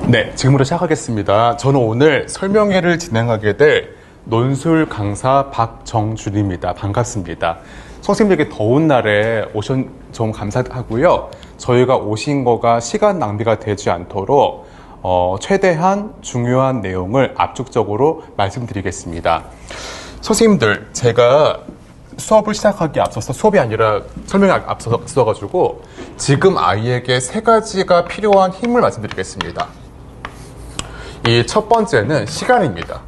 네, 지금부터 시작하겠습니다. 저는 오늘 설명회를 진행하게 될 논술 강사 박정준입니다. 반갑습니다. 선생님들께 더운 날에 오셔서 좀 감사하고요. 저희가 오신 거가 시간 낭비가 되지 않도록 최대한 중요한 내용을 압축적으로 말씀드리겠습니다. 선생님들, 제가 수업을 시작하기 앞서서 수업이 아니라 설명에 앞서가지고 지금 아이에게 세 가지가 필요한 힘을 말씀드리겠습니다. 이 첫 번째는 시간입니다.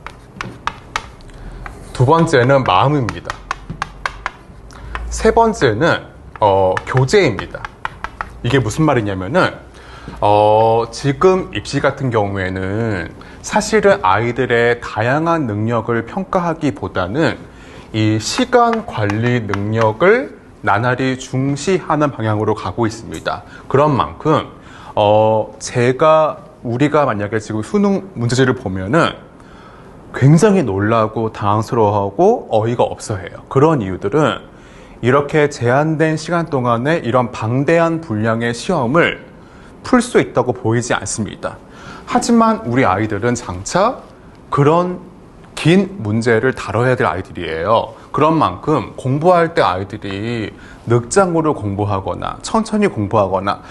두 번째는 마음입니다. 세 번째는 교재입니다. 이게 무슨 말이냐면은 지금 입시 같은 경우에는 사실은 아이들의 다양한 능력을 평가하기보다는 이 시간 관리 능력을 나날이 중시하는 방향으로 가고 있습니다. 그런 만큼 우리가 만약에 지금 수능 문제지를 보면은 굉장히 놀라고 당황스러워하고 어이가 없어해요. 그런 이유들은 이렇게 제한된 시간 동안에 이런 방대한 분량의 시험을 풀 수 있다고 보이지 않습니다. 하지만 우리 아이들은 장차 그런 긴 문제를 다뤄야 될 아이들이에요. 그런 만큼 공부할 때 아이들이 늑장으로 공부하거나 천천히 공부하거나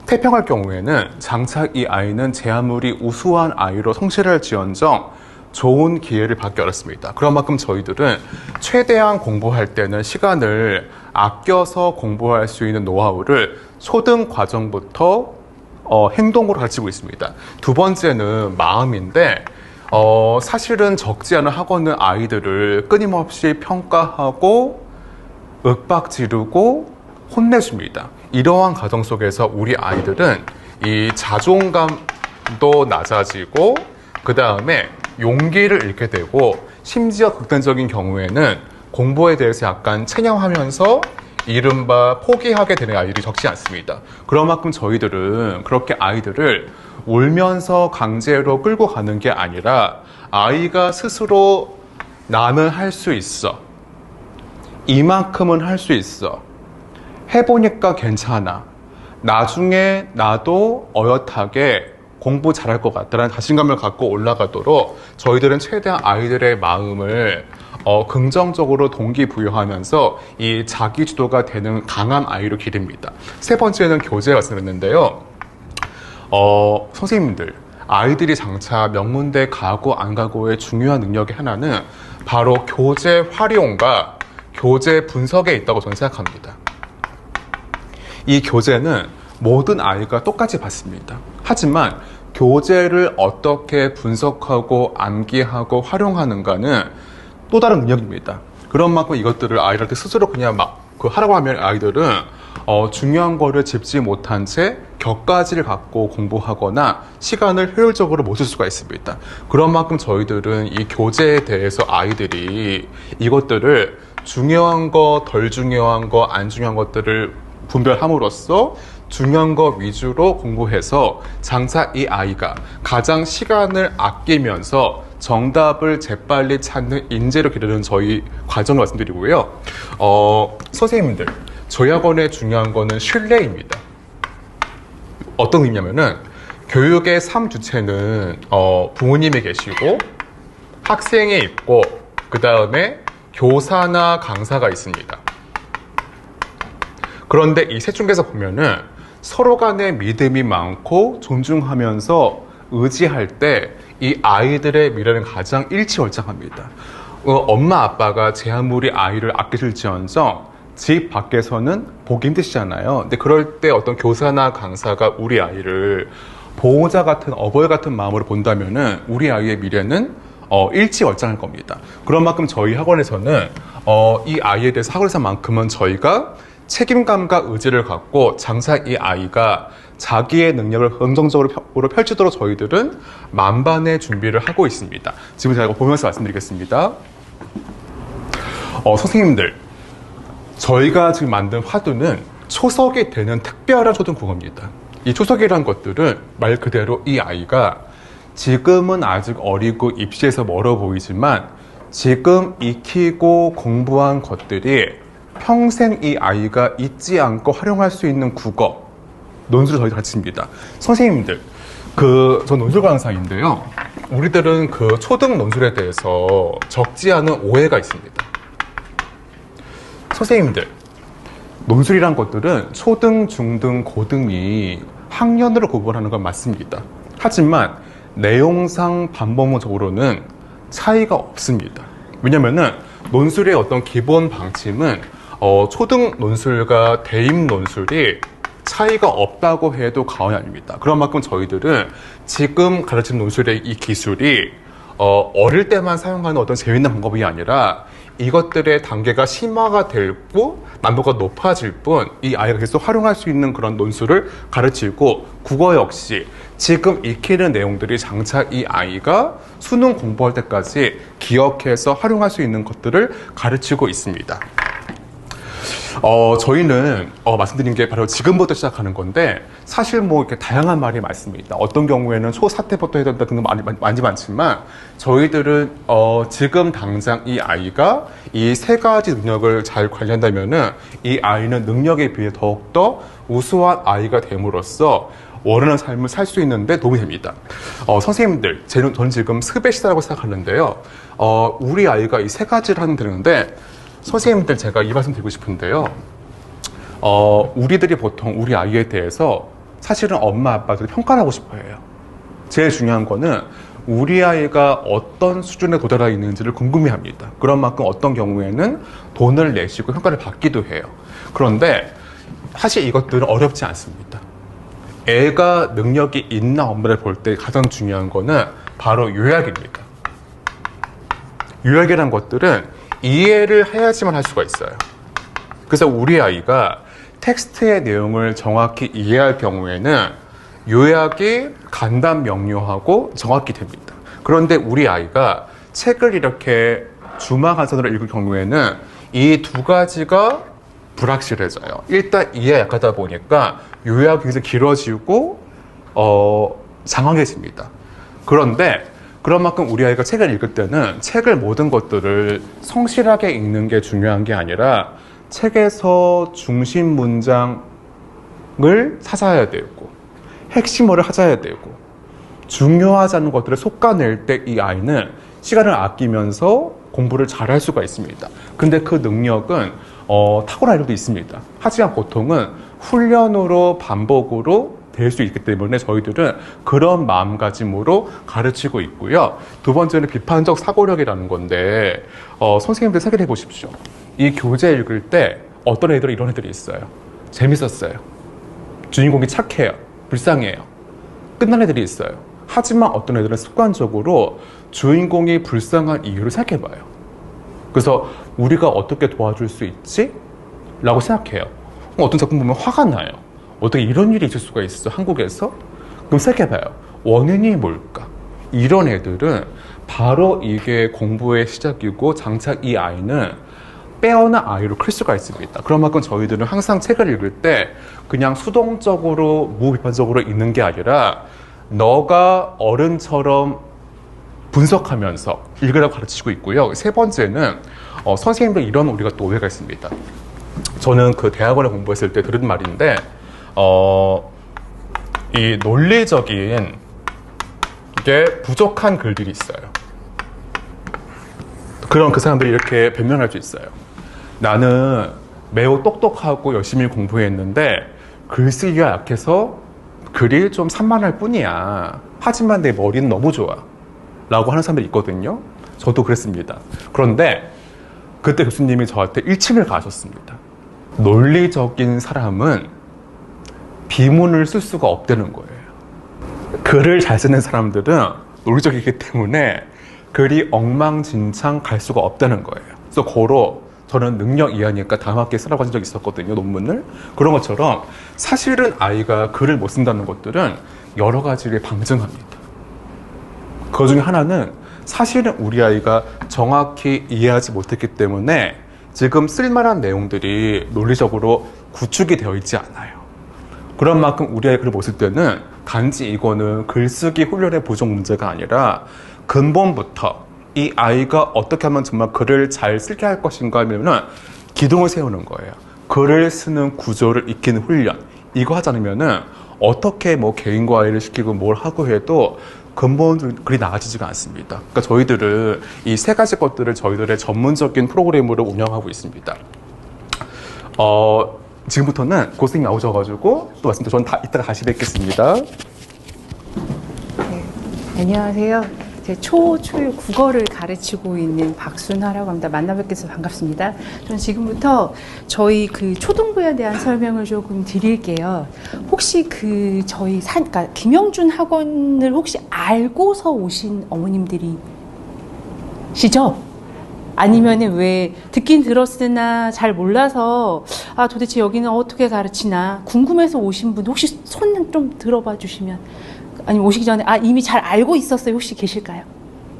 태평할 경우에는 장차 이 아이는 제 아무리 우수한 아이로 성실할지언정 좋은 기회를 받기 어렵습니다. 그런 만큼 저희들은 최대한 공부할 때는 시간을 아껴서 공부할 수 있는 노하우를 초등 과정부터 행동으로 가르치고 있습니다. 두 번째는 마음인데 사실은 적지 않은 학원은 아이들을 끊임없이 평가하고 윽박 지르고 혼내줍니다. 이러한 과정 속에서 우리 아이들은 이 자존감도 낮아지고 그 다음에 용기를 잃게 되고 심지어 극단적인 경우에는 공부에 대해서 약간 체념하면서 이른바 포기하게 되는 아이들이 적지 않습니다. 그런 만큼 저희들은 그렇게 아이들을 울면서 강제로 끌고 가는 게 아니라 아이가 스스로 나는 할 수 있어. 이만큼은 할 수 있어. 해보니까 괜찮아. 나중에 나도 어엿하게 공부 잘할 것 같다는 자신감을 갖고 올라가도록 저희들은 최대한 아이들의 마음을 긍정적으로 동기부여하면서 이 자기주도가 되는 강한 아이로 기릅니다. 세 번째는 교재 말씀드렸는데요. 선생님들, 아이들이 장차 명문대 가고 안 가고의 중요한 능력의 하나는 바로 교재 활용과 교재 분석에 있다고 저는 생각합니다. 이 교재는 모든 아이가 똑같이 받습니다. 하지만 교재를 어떻게 분석하고 암기하고 활용하는가는 또 다른 능력입니다. 그런 만큼 이것들을 아이들한테 스스로 그냥 하라고 하면 아이들은 중요한 거를 짚지 못한 채 격가지를 갖고 공부하거나 시간을 효율적으로 못 쓸 수가 있습니다. 그런 만큼 저희들은 이 교재에 대해서 아이들이 이것들을 중요한 거, 덜 중요한 거, 안 중요한 것들을 분별함으로써 중요한 거 위주로 공부해서 장차 이 아이가 가장 시간을 아끼면서 정답을 재빨리 찾는 인재로 기르는 저희 과정을 말씀드리고요. 선생님들, 저희 학원의 중요한 거는 신뢰입니다. 어떤 의미냐면은 교육의 3주체는 부모님이 계시고 학생이 있고 그 다음에 교사나 강사가 있습니다. 그런데 이 셋 중에서 보면은 서로 간에 믿음이 많고 존중하면서 의지할 때 이 아이들의 미래는 가장 일치월장합니다. 엄마 아빠가 제 아무리 아이를 아끼실지언정 집 밖에서는 보기 힘드시잖아요. 근데 그럴 때 어떤 교사나 강사가 우리 아이를 보호자 같은 어버이 같은 마음으로 본다면은 우리 아이의 미래는 일치월장할 겁니다. 그런 만큼 저희 학원에서는 이 아이에 대해서 학원에서만큼은 저희가 책임감과 의지를 갖고 장차 이 아이가 자기의 능력을 긍정적으로 펼치도록 저희들은 만반의 준비를 하고 있습니다. 지금 제가 보면서 말씀드리겠습니다. 선생님들, 저희가 지금 만든 화두는 초석이 되는 특별한 초등 국어입니다. 이 초석이라는 것들은 말 그대로 이 아이가 지금은 아직 어리고 입시에서 멀어 보이지만 지금 익히고 공부한 것들이 평생 이 아이가 잊지 않고 활용할 수 있는 국어, 논술을 저희 가르칩니다. 선생님들, 저 논술 강사인데요. 우리들은 그 초등 논술에 대해서 적지 않은 오해가 있습니다. 선생님들, 논술이란 것들은 초등, 중등, 고등이 학년으로 구분하는 건 맞습니다. 하지만 내용상 반복적으로는 차이가 없습니다. 왜냐면은 논술의 어떤 기본 방침은 초등 논술과 대입 논술이 차이가 없다고 해도 과언이 아닙니다. 그런 만큼 저희들은 지금 가르치는 논술의 이 기술이 어릴 때만 사용하는 어떤 재밌는 방법이 아니라 이것들의 단계가 심화가 되고 난도가 높아질 뿐 이 아이가 계속 활용할 수 있는 그런 논술을 가르치고, 국어 역시 지금 익히는 내용들이 장차 이 아이가 수능 공부할 때까지 기억해서 활용할 수 있는 것들을 가르치고 있습니다. 저희는 말씀드린 게 바로 지금부터 시작하는 건데, 사실 뭐 이렇게 다양한 말이 많습니다. 어떤 경우에는 초4 때부터 해야 된다 등등 많지만 저희들은 지금 당장 이 아이가 이 세 가지 능력을 잘 관리한다면은 이 아이는 능력에 비해 더욱더 우수한 아이가 됨으로써 원하는 삶을 살 수 있는데 도움이 됩니다. 선생님들, 저는 지금 스페시다라고 생각하는데요. 우리 아이가 이 세 가지를 하면 되는데, 선생님들 제가 이 말씀 드리고 싶은데요. 우리들이 보통 우리 아이에 대해서 사실은 엄마 아빠들이 평가를 하고 싶어 해요. 제일 중요한 거는 우리 아이가 어떤 수준에 도달해 있는지를 궁금해합니다. 그런 만큼 어떤 경우에는 돈을 내시고 평가를 받기도 해요. 그런데 사실 이것들은 어렵지 않습니다. 애가 능력이 있나 없나를 볼 때 가장 중요한 거는 바로 요약입니다. 요약이란 것들은 이해를 해야지만 할 수가 있어요. 그래서 우리 아이가 텍스트의 내용을 정확히 이해할 경우에는 요약이 간단 명료하고 정확히 됩니다. 그런데 우리 아이가 책을 이렇게 주마간선으로 읽을 경우에는 이 두 가지가 불확실해져요. 일단 이해가 약하다 보니까 요약이 굉장히 길어지고 장황해집니다. 그런데 그런 만큼 우리 아이가 책을 읽을 때는 책을 모든 것들을 성실하게 읽는 게 중요한 게 아니라 책에서 중심 문장을 찾아야 되고 핵심어를 찾아야 되고 중요하지 않은 것들을 솎아낼 때 이 아이는 시간을 아끼면서 공부를 잘할 수가 있습니다. 근데 그 능력은 타고난 아이들도 있습니다. 하지만 보통은 훈련으로 반복으로 될 수 있기 때문에 저희들은 그런 마음가짐으로 가르치고 있고요. 두 번째는 비판적 사고력이라는 건데 선생님들 생각해 보십시오. 이 교재 읽을 때 어떤 애들은 이런 애들이 있어요. 재밌었어요. 주인공이 착해요. 불쌍해요. 끝난 애들이 있어요. 하지만 어떤 애들은 습관적으로 주인공이 불쌍한 이유를 생각해 봐요. 그래서 우리가 어떻게 도와줄 수 있지? 라고 생각해요. 어떤 작품 보면 화가 나요. 어떻게 이런 일이 있을 수가 있어, 한국에서? 그럼 생각해봐요. 원인이 뭘까? 이런 애들은 바로 이게 공부의 시작이고 장차 이 아이는 빼어난 아이로 클 수가 있습니다. 그런 만큼 저희들은 항상 책을 읽을 때 그냥 수동적으로 무비판적으로 읽는 게 아니라 너가 어른처럼 분석하면서 읽으라고 가르치고 있고요. 세 번째는 선생님들 이런 우리가 또 오해가 있습니다. 저는 그 대학원에 공부했을 때 들은 말인데 이 논리적인 게 부족한 글들이 있어요. 그런 그 사람들이 이렇게 변명할 수 있어요. 나는 매우 똑똑하고 열심히 공부했는데 글쓰기가 약해서 글이 좀 산만할 뿐이야. 하지만 내 머리는 너무 좋아. 라고 하는 사람들이 있거든요. 저도 그랬습니다. 그런데 그때 교수님이 저한테 일침을 가하셨습니다. 논리적인 사람은 비문을 쓸 수가 없다는 거예요. 글을 잘 쓰는 사람들은 논리적이기 때문에 글이 엉망진창 갈 수가 없다는 거예요. 그래서 고로 저는 능력 이하니까 다음 학기에 쓰라고 한 적이 있었거든요, 논문을. 그런 것처럼 사실은 아이가 글을 못 쓴다는 것들은 여러 가지를 방증합니다. 그 중에 하나는 사실은 우리 아이가 정확히 이해하지 못했기 때문에 지금 쓸만한 내용들이 논리적으로 구축이 되어 있지 않아요. 그런 만큼 우리 아이가 글을 못 쓸 때는 단지 이거는 글쓰기 훈련의 부족 문제가 아니라 근본부터 이 아이가 어떻게 하면 정말 글을 잘 쓰게 할 것인가 하면은 기둥을 세우는 거예요. 글을 쓰는 구조를 익히는 훈련. 이거 하지 않으면은 어떻게 뭐 개인 과외를 시키고 뭘 하고 해도 근본 그리 나아지지가 않습니다. 그러니까 저희들은 이 세 가지 것들을 저희들의 전문적인 프로그램으로 운영하고 있습니다. 지금부터는 고생이 나오셔가지고 또 말씀드려 저는 이따가 다시 뵙겠습니다. 네, 안녕하세요. 제 초유 국어를 가르치고 있는 박순화라고 합니다. 만나 뵙게 돼서 반갑습니다. 저는 지금부터 저희 그 초등부에 대한 설명을 조금 드릴게요. 혹시 그러니까 김영준 학원을 혹시 알고서 오신 어머님들이 시죠? 아니면은 왜 듣긴 들었으나 잘 몰라서 도대체 여기는 어떻게 가르치나 궁금해서 오신 분 혹시 손 좀 들어봐 주시면, 아니면 오시기 전에 이미 잘 알고 있었어요 혹시 계실까요?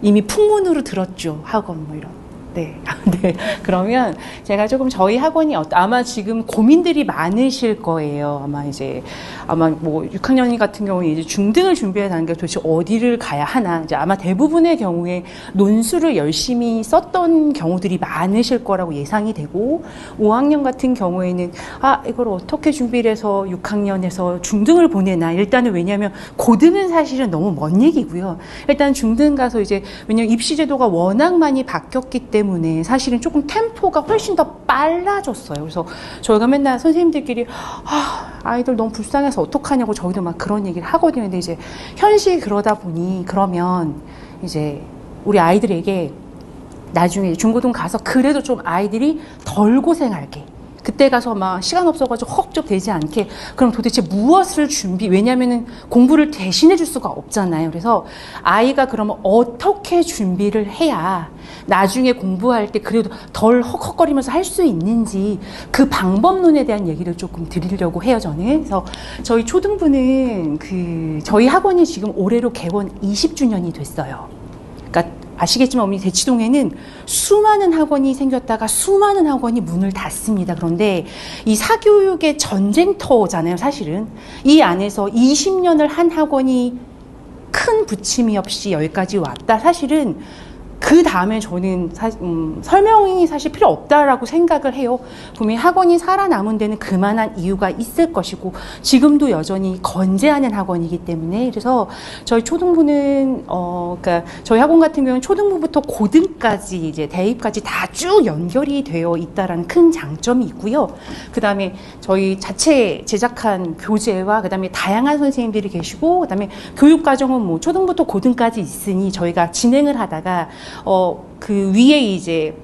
이미 풍문으로 들었죠 학원 뭐 이런. 네. 네. 그러면 제가 조금 저희 학원이 아마 지금 고민들이 많으실 거예요. 아마 뭐 6학년 같은 경우에 이제 중등을 준비해야 하는 게 도대체 어디를 가야 하나. 이제 아마 대부분의 경우에 논술을 열심히 썼던 경우들이 많으실 거라고 예상이 되고, 5학년 같은 경우에는 이걸 어떻게 준비를 해서 6학년에서 중등을 보내나. 일단은 왜냐하면 고등은 사실은 너무 먼 얘기고요. 일단 중등 가서 이제 왜냐면 입시 제도가 워낙 많이 바뀌었기 때문에 사실은 조금 템포가 훨씬 더 빨라졌어요. 그래서 저희가 맨날 선생님들끼리 아이들 너무 불쌍해서 어떡하냐고 저희도 막 그런 얘기를 하거든요. 근데 이제 현실이 그러다 보니 그러면 이제 우리 아이들에게 나중에 중고등 가서 그래도 좀 아이들이 덜 고생할게, 그때 가서 막 시간 없어가지고 헉적 되지 않게, 그럼 도대체 무엇을 왜냐면은 공부를 대신해 줄 수가 없잖아요. 그래서 아이가 그러면 어떻게 준비를 해야 나중에 공부할 때 그래도 덜 헉헉거리면서 할 수 있는지, 그 방법론에 대한 얘기를 조금 드리려고 해요, 저는. 그래서 저희 초등부는 저희 학원이 지금 올해로 개원 20주년이 됐어요. 그러니까 아시겠지만 어머니, 대치동에는 수많은 학원이 생겼다가 수많은 학원이 문을 닫습니다. 그런데 이 사교육의 전쟁터잖아요, 사실은. 이 안에서 20년을 한 학원이 큰 부침이 없이 여기까지 왔다. 사실은 그 다음에 저는 설명이 사실 필요 없다라고 생각을 해요. 분명히 학원이 살아남은 데는 그만한 이유가 있을 것이고, 지금도 여전히 건재하는 학원이기 때문에. 그래서 저희 초등부는 그러니까 저희 학원 같은 경우는 초등부부터 고등까지 이제 대입까지 다 쭉 연결이 되어 있다라는 큰 장점이 있고요. 그 다음에 저희 자체 제작한 교재와 그 다음에 다양한 선생님들이 계시고, 그 다음에 교육 과정은 뭐 초등부터 고등까지 있으니 저희가 진행을 하다가 그 위에 이제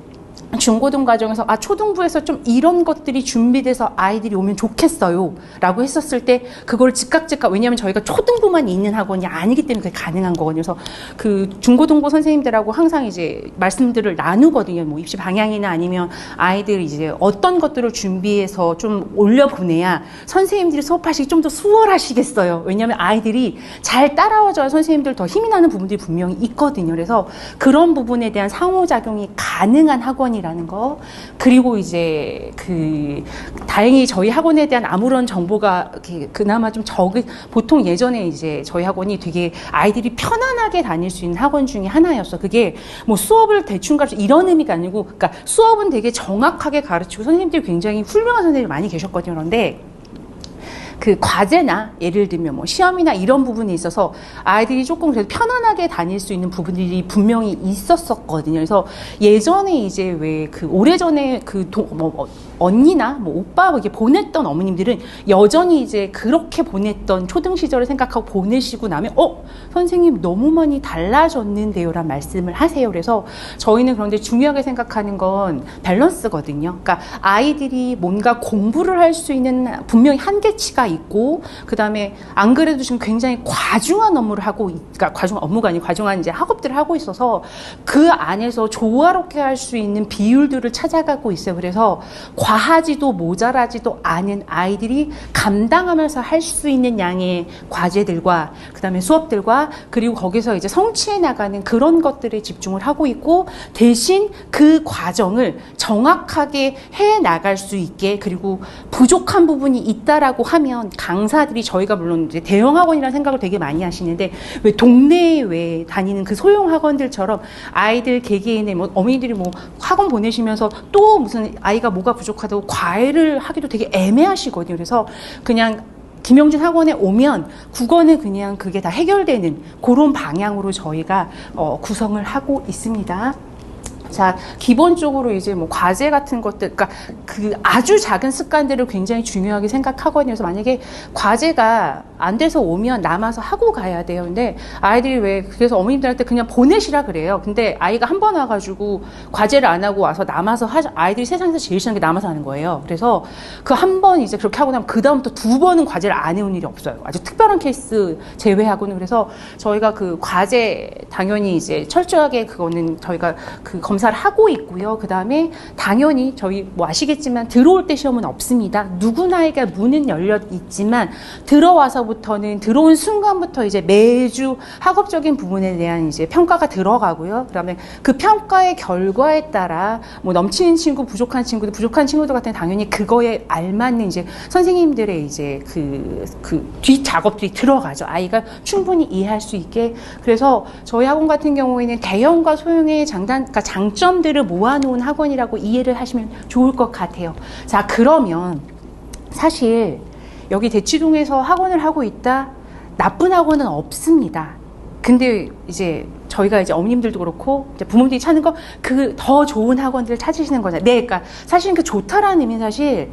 중고등 과정에서 초등부에서 좀 이런 것들이 준비돼서 아이들이 오면 좋겠어요 라고 했었을 때 그걸 즉각 왜냐하면 저희가 초등부만 있는 학원이 아니기 때문에 그게 가능한 거거든요. 그래서 그 중고등부 선생님들하고 항상 이제 말씀들을 나누거든요. 뭐 입시 방향이나 아니면 아이들 이제 어떤 것들을 준비해서 좀 올려보내야 선생님들이 수업하시기 좀 더 수월하시겠어요. 왜냐하면 아이들이 잘 따라와줘야 선생님들 더 힘이 나는 부분들이 분명히 있거든요. 그래서 그런 부분에 대한 상호작용이 가능한 학원이라는 거. 그리고 이제 다행히 저희 학원에 대한 아무런 정보가 그나마 좀 보통 예전에 이제 저희 학원이 되게 아이들이 편안하게 다닐 수 있는 학원 중에 하나였어. 그게 뭐 수업을 대충 가르치고 이런 의미가 아니고, 그러니까 수업은 되게 정확하게 가르치고 선생님들이 굉장히 훌륭한 선생님이 많이 계셨거든요. 그런데 그 과제나 예를 들면 뭐 시험이나 이런 부분에 있어서 아이들이 조금 그래도 편안하게 다닐 수 있는 부분들이 분명히 있었거든요. 그래서 예전에 이제 왜 오래전에 언니나 뭐 오빠 이렇게 보냈던 어머님들은 여전히 이제 그렇게 보냈던 초등 시절을 생각하고 보내시고 나면 선생님 너무 많이 달라졌는데요 라는 말씀을 하세요. 그래서 저희는 그런데 중요하게 생각하는 건 밸런스거든요. 그러니까 아이들이 뭔가 공부를 할 수 있는 분명히 한계치가 있고, 그 다음에 안 그래도 지금 굉장히 과중한 업무를 그러니까 과중한 업무가 아니고 과중한 이제 학업들을 하고 있어서 그 안에서 조화롭게 할 수 있는 비율들을 찾아가고 있어요. 그래서 과하지도 모자라지도 않은 아이들이 감당하면서 할 수 있는 양의 과제들과 그 다음에 수업들과 그리고 거기서 이제 성취해 나가는 그런 것들에 집중을 하고 있고, 대신 그 과정을 정확하게 해 나갈 수 있게, 그리고 부족한 부분이 있다라고 하면 강사들이, 저희가 물론 이제 대형 학원이라는 생각을 되게 많이 하시는데 왜 동네에 왜 다니는 그 소형 학원들처럼 아이들 개개인의 뭐 어머니들이 뭐 학원 보내시면서 또 무슨 아이가 뭐가 부족하다고 과외를 하기도 되게 애매하시거든요. 그래서 그냥 김영준 학원에 오면 국어는 그냥 그게 다 해결되는 그런 방향으로 저희가 구성을 하고 있습니다. 자, 기본적으로 이제 뭐 과제 같은 것들, 그러니까 그 아주 작은 습관들을 굉장히 중요하게 생각하거든요. 그래서 만약에 과제가 안 돼서 오면 남아서 하고 가야 돼요. 근데 아이들이 왜, 그래서 어머님들한테 그냥 보내시라 그래요. 근데 아이가 한 번 와가지고 과제를 안 하고 와서 남아서 아이들이 세상에서 제일 싫어하는 게 남아서 하는 거예요. 그래서 그 한 번 이제 그렇게 하고 나면 그다음부터 두 번은 과제를 안 해온 일이 없어요. 아주 특별한 케이스 제외하고는. 그래서 저희가 그 과제 당연히 이제 철저하게 그거는 저희가 그 검사를 하고 있고요. 그 다음에 당연히 저희 뭐 아시겠지만 들어올 때 시험은 없습니다. 누구나에게 문은 열려 있지만 들어와서부터는 들어온 순간부터 이제 매주 학업적인 부분에 대한 이제 평가가 들어가고요. 그다음에 그 평가의 결과에 따라 뭐 넘치는 친구, 부족한 친구들 같은 당연히 그거에 알맞는 이제 선생님들의 이제 그 뒷 작업들이 들어가죠. 아이가 충분히 이해할 수 있게. 그래서 저희 학원 같은 경우에는 대형과 소형의 그러니까 장점들을 모아놓은 학원이라고 이해를 하시면 좋을 것 같아요. 자, 그러면 사실 여기 대치동에서 학원을 하고 있다? 나쁜 학원은 없습니다. 근데 이제 저희가 이제 어머님들도 그렇고 이제 부모님들이 찾는 거 그 더 좋은 학원들을 찾으시는 거잖아요. 네, 그러니까 사실은 그 좋다라는 의미는 사실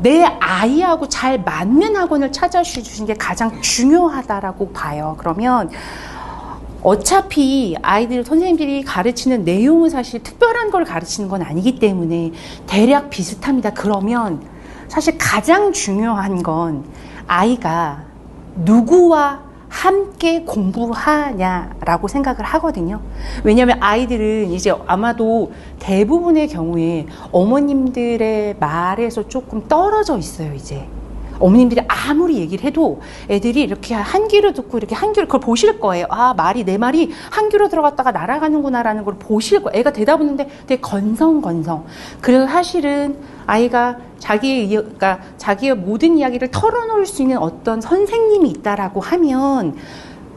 내 아이하고 잘 맞는 학원을 찾아주시는 게 가장 중요하다라고 봐요. 그러면 어차피 선생님들이 가르치는 내용은 사실 특별한 걸 가르치는 건 아니기 때문에 대략 비슷합니다. 그러면 사실 가장 중요한 건 아이가 누구와 함께 공부하냐라고 생각을 하거든요. 왜냐하면 아이들은 이제 아마도 대부분의 경우에 어머님들의 말에서 조금 떨어져 있어요, 이제. 어머님들이 아무리 얘기를 해도 애들이 이렇게 한 귀로 듣고 이렇게 한 귀로 그걸 보실 거예요. 아, 내 말이 한 귀로 들어갔다가 날아가는구나라는 걸 보실 거예요. 애가 대답을 했는데 되게 건성건성. 그래서 사실은 아이가 그러니까 자기의 모든 이야기를 털어놓을 수 있는 어떤 선생님이 있다라고 하면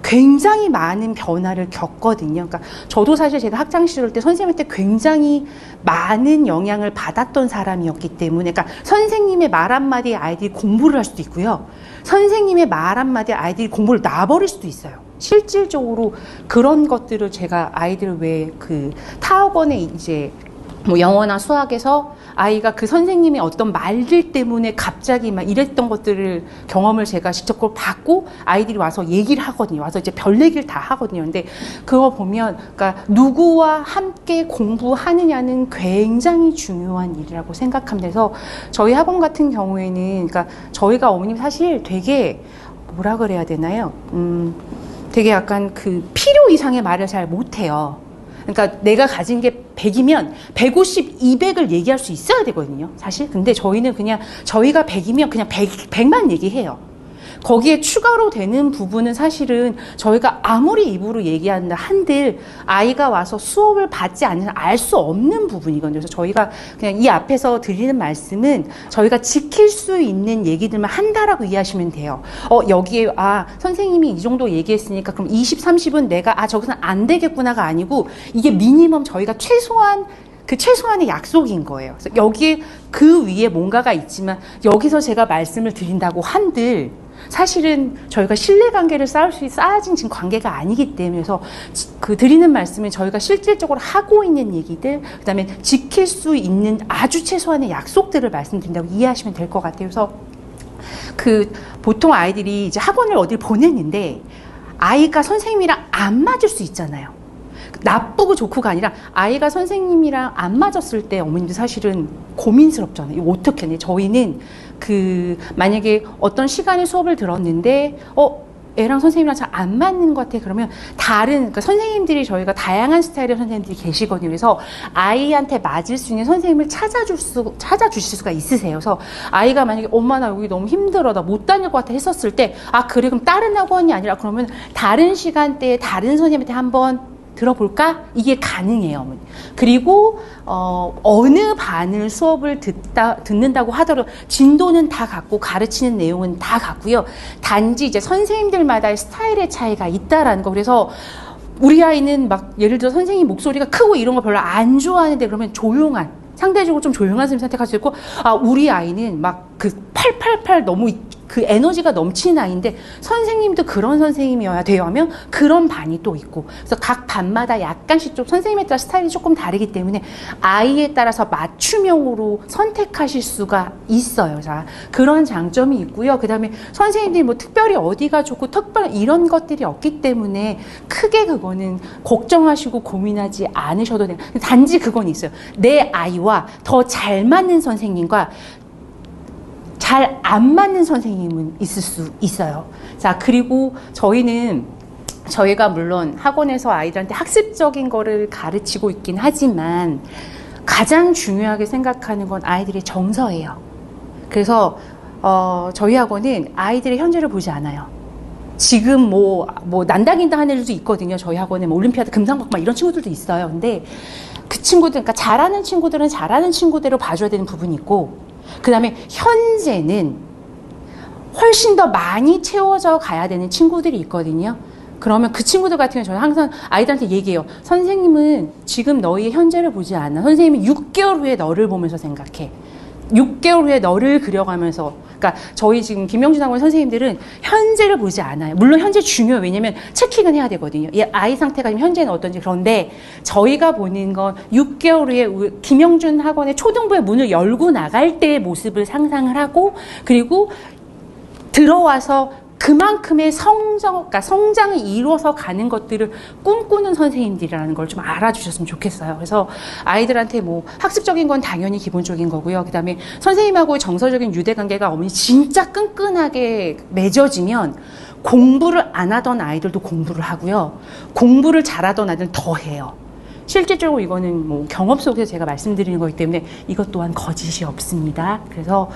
굉장히 많은 변화를 겪거든요. 그러니까 저도 사실 제가 학창 시절 때 선생님한테 굉장히 많은 영향을 받았던 사람이었기 때문에, 그러니까 선생님의 말 한마디에 아이들이 공부를 할 수도 있고요. 선생님의 말 한마디에 아이들이 공부를 놔버릴 수도 있어요. 실질적으로 그런 것들을 제가 아이들 왜 그 타학원에 이제 뭐 영어나 수학에서 아이가 그 선생님의 어떤 말들 때문에 갑자기 막 이랬던 것들을 경험을 제가 직접 그걸 받고 아이들이 와서 얘기를 하거든요. 와서 이제 별 얘기를 다 하거든요. 근데 그거 보면 그러니까 누구와 함께 공부하느냐는 굉장히 중요한 일이라고 생각합니다. 그래서 저희 학원 같은 경우에는 그러니까 저희가 어머님 사실 되게 뭐라 그래야 되나요? 되게 약간 그 필요 이상의 말을 잘 못해요. 그러니까 내가 가진 게 100이면 150, 200을 얘기할 수 있어야 되거든요, 사실. 근데 저희는 그냥 저희가 100이면 그냥 100만 얘기해요. 거기에 추가로 되는 부분은 사실은 저희가 아무리 입으로 얘기한다 한들 아이가 와서 수업을 받지 않으면 알 수 없는 부분이거든요. 그래서 저희가 그냥 이 앞에서 드리는 말씀은 저희가 지킬 수 있는 얘기들만 한다라고 이해하시면 돼요. 여기에 선생님이 이 정도 얘기했으니까 그럼 20, 30은 내가 저기서는 안 되겠구나가 아니고 이게 미니멈 저희가 최소한의 약속인 거예요. 그래서 여기에 그 위에 뭔가가 있지만 여기서 제가 말씀을 드린다고 한들 사실은 저희가 신뢰관계를 쌓아진 지금 관계가 아니기 때문에 그래서 그 드리는 말씀은 저희가 실질적으로 하고 있는 얘기들, 그 다음에 지킬 수 있는 아주 최소한의 약속들을 말씀드린다고 이해하시면 될 것 같아요. 그래서 보통 아이들이 이제 학원을 어딜 보냈는데 아이가 선생님이랑 안 맞을 수 있잖아요. 나쁘고 좋고가 아니라 아이가 선생님이랑 안 맞았을 때 어머님들 사실은 고민스럽잖아요. 이거 어떻게 하냐. 저희는 만약에 어떤 시간에 수업을 들었는데 애랑 선생님이랑 잘 안 맞는 것 같아. 그러면 그러니까 선생님들이 저희가 다양한 스타일의 선생님들이 계시거든요. 그래서 아이한테 맞을 수 있는 선생님을 찾아주실 수가 있으세요. 그래서 아이가 만약에 엄마 나 여기 너무 힘들어. 나 못 다닐 것 같아 했었을 때 그래 그럼 다른 학원이 아니라 그러면 다른 시간대에 다른 선생님한테 한번 들어볼까? 이게 가능해요, 어머니. 그리고 어느 반을 수업을 듣는다고 하더라도 진도는 다 같고 가르치는 내용은 다 같고요. 단지 이제 선생님들마다의 스타일의 차이가 있다라는 거. 그래서 우리 아이는 막 예를 들어 선생님 목소리가 크고 이런 거 별로 안 좋아하는데 그러면 상대적으로 좀 조용한 선생님 선택할 수 있고 우리 아이는 막 그 888 너무 그 에너지가 넘치는 아이인데 선생님도 그런 선생님이어야 돼요 하면 그런 반이 또 있고 그래서 각 반마다 약간씩 좀 선생님에 따라 스타일이 조금 다르기 때문에 아이에 따라서 맞춤형으로 선택하실 수가 있어요. 자, 그런 장점이 있고요. 그 다음에 선생님들이 뭐 특별히 어디가 좋고 특별히 이런 것들이 없기 때문에 크게 그거는 걱정하시고 고민하지 않으셔도 돼요. 단지 그건 있어요. 내 아이와 더 잘 맞는 선생님과 잘 안 맞는 선생님은 있을 수 있어요. 자, 그리고 저희가 물론 학원에서 아이들한테 학습적인 거를 가르치고 있긴 하지만 가장 중요하게 생각하는 건 아이들의 정서예요. 그래서 저희 학원은 아이들의 현재를 보지 않아요. 지금 뭐 난다긴다 하는 애들도 있거든요. 저희 학원에 뭐 올림피아드 금상박 막 이런 친구들도 있어요. 근데 그 친구들, 그러니까 잘하는 친구들은 잘하는 친구대로 봐줘야 되는 부분이 있고, 그 다음에 현재는 훨씬 더 많이 채워져 가야 되는 친구들이 있거든요. 그러면 그 친구들 같은 경우는 저는 항상 아이들한테 얘기해요. 선생님은 지금 너희의 현재를 보지 않아. 선생님은 6개월 후에 너를 보면서 생각해. 6개월 후에 너를 그려가면서. 그러니까 저희 지금 김영준 학원 선생님들은 현재를 보지 않아요. 물론 현재 중요해요. 왜냐면 체킹은 해야 되거든요. 이 아이 상태가 지금 현재는 어떤지. 그런데 저희가 보는 건 6개월 후에 김영준 학원의 초등부의 문을 열고 나갈 때의 모습을 상상을 하고, 그리고 들어와서 그만큼의 그러니까 성장을 이루어서 가는 것들을 꿈꾸는 선생님들이라는 걸 좀 알아주셨으면 좋겠어요. 그래서 아이들한테 뭐 학습적인 건 당연히 기본적인 거고요. 그 다음에 선생님하고의 정서적인 유대관계가 어머니 진짜 끈끈하게 맺어지면 공부를 안 하던 아이들도 공부를 하고요. 공부를 잘하던 아이들은 더 해요. 실질적으로 이거는 뭐 경험 속에서 제가 말씀드리는 거기 때문에 이것 또한 거짓이 없습니다. 그래서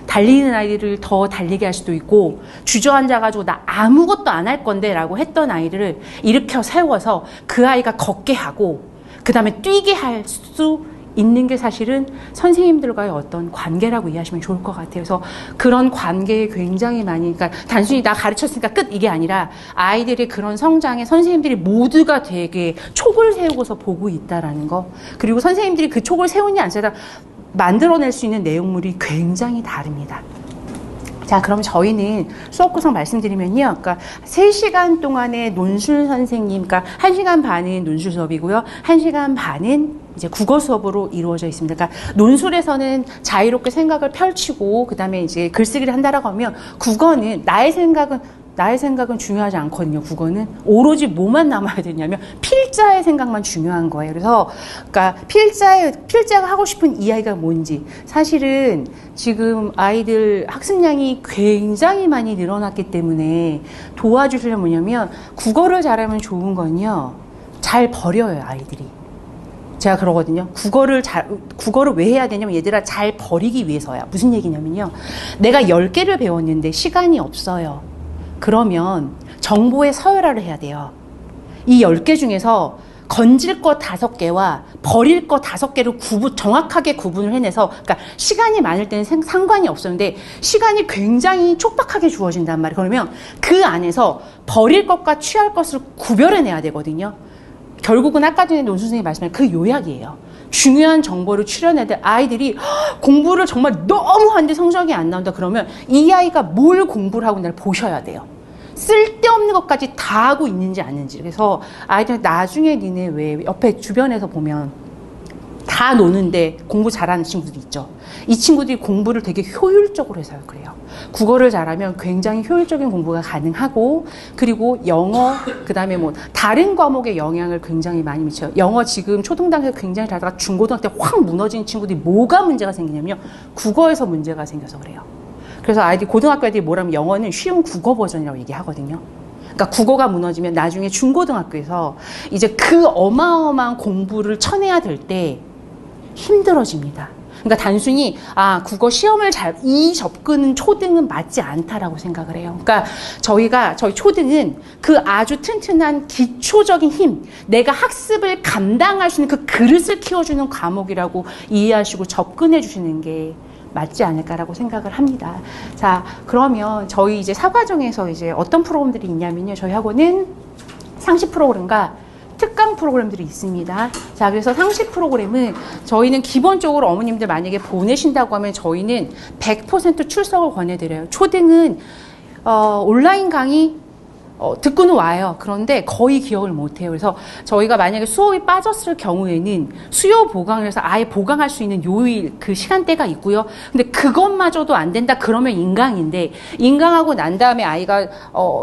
달리는 아이들을 더 달리게 할 수도 있고, 주저앉아가지고 나 아무것도 안 할 건데 라고 했던 아이들을 일으켜 세워서 그 아이가 걷게 하고 그 다음에 뛰게 할 수 있는 게 사실은 선생님들과의 어떤 관계라고 이해하시면 좋을 것 같아요. 그래서 그런 관계에 굉장히 많이, 그러니까 단순히 나 가르쳤으니까 끝 이게 아니라 아이들의 그런 성장에 선생님들이 모두가 되게 촉을 세우고서 보고 있다라는 거. 그리고 선생님들이 그 촉을 세우냐 안 세우냐 만들어낼 수 있는 내용물이 굉장히 다릅니다. 자, 그럼 저희는 수업 구성 말씀드리면요. 그러니까 3시간 동안의 논술 선생님, 그러니까 1시간 반은 논술 수업이고요. 1시간 반은 이제 국어 수업으로 이루어져 있습니다. 그러니까 논술에서는 자유롭게 생각을 펼치고 그다음에 이제 글쓰기를 한다라고 하면, 국어는 나의 생각은 중요하지 않거든요. 국어는 오로지 뭐만 남아야 되냐면 필자의 생각만 중요한 거예요. 그래서 그러니까 필자가 하고 싶은 이야기가 뭔지, 사실은 지금 아이들 학습량이 굉장히 많이 늘어났기 때문에 도와주시려면 뭐냐면, 국어를 잘하면 좋은 건요, 잘 버려요 아이들이. 제가 그러거든요. 국어를 왜 해야 되냐면, 얘들아 잘 버리기 위해서야. 무슨 얘기냐면요, 내가 10개를 배웠는데 시간이 없어요. 그러면 정보의 서열화를 해야 돼요. 이 10개 중에서 건질 거 5개와 버릴 거 5개를 정확하게 구분을 해내서, 그러니까 시간이 많을 때는 상관이 없었는데 시간이 굉장히 촉박하게 주어진단 말이에요. 그러면 그 안에서 버릴 것과 취할 것을 구별해내야 되거든요. 결국은 아까 전에 논 선생님이 말씀하신 그 요약이에요. 중요한 정보를 추려내야 돼. 아이들이 공부를 정말 너무 하는데 성적이 안 나온다 그러면 이 아이가 뭘 공부를 하고 있나를 보셔야 돼요. 쓸데없는 것까지 다 하고 있는지 아닌지. 그래서 아이들 나중에 니네 왜 옆에 주변에서 보면 다 노는데 공부 잘하는 친구들이 있죠. 이 친구들이 공부를 되게 효율적으로 해서 그래요. 국어를 잘하면 굉장히 효율적인 공부가 가능하고, 그리고 영어, 그 다음에 뭐 다른 과목에 영향을 굉장히 많이 미쳐요. 영어 지금 초등학교에서 굉장히 잘하다가 중고등학교 때 확 무너진 친구들이 뭐가 문제가 생기냐면요, 국어에서 문제가 생겨서 그래요. 그래서 아이들이, 고등학교 애들이 뭐라면 영어는 쉬운 국어 버전이라고 얘기하거든요. 그러니까 국어가 무너지면 나중에 중고등학교에서 이제 그 어마어마한 공부를 쳐내야 될 때 힘들어집니다. 그러니까 단순히 국어 시험을 이 접근은 초등은 맞지 않다라고 생각을 해요. 그러니까 저희 초등은 그 아주 튼튼한 기초적인 힘, 내가 학습을 감당할 수 있는 그 그릇을 키워주는 과목이라고 이해하시고 접근해 주시는 게 맞지 않을까라고 생각을 합니다. 자, 그러면 저희 이제 사과정에서 이제 어떤 프로그램들이 있냐면요, 저희 학원은 상시 프로그램과 특강 프로그램들이 있습니다. 자, 그래서 상시 프로그램은 저희는 기본적으로 어머님들 만약에 보내신다고 하면 저희는 100% 출석을 권해드려요. 초등은 온라인 강의 듣고는 와요. 그런데 거의 기억을 못해요. 그래서 저희가 만약에 수업이 빠졌을 경우에는 수요 보강을 해서 아예 보강할 수 있는 요일 그 시간대가 있고요. 근데 그것마저도 안 된다 그러면 인강인데, 인강하고 난 다음에 아이가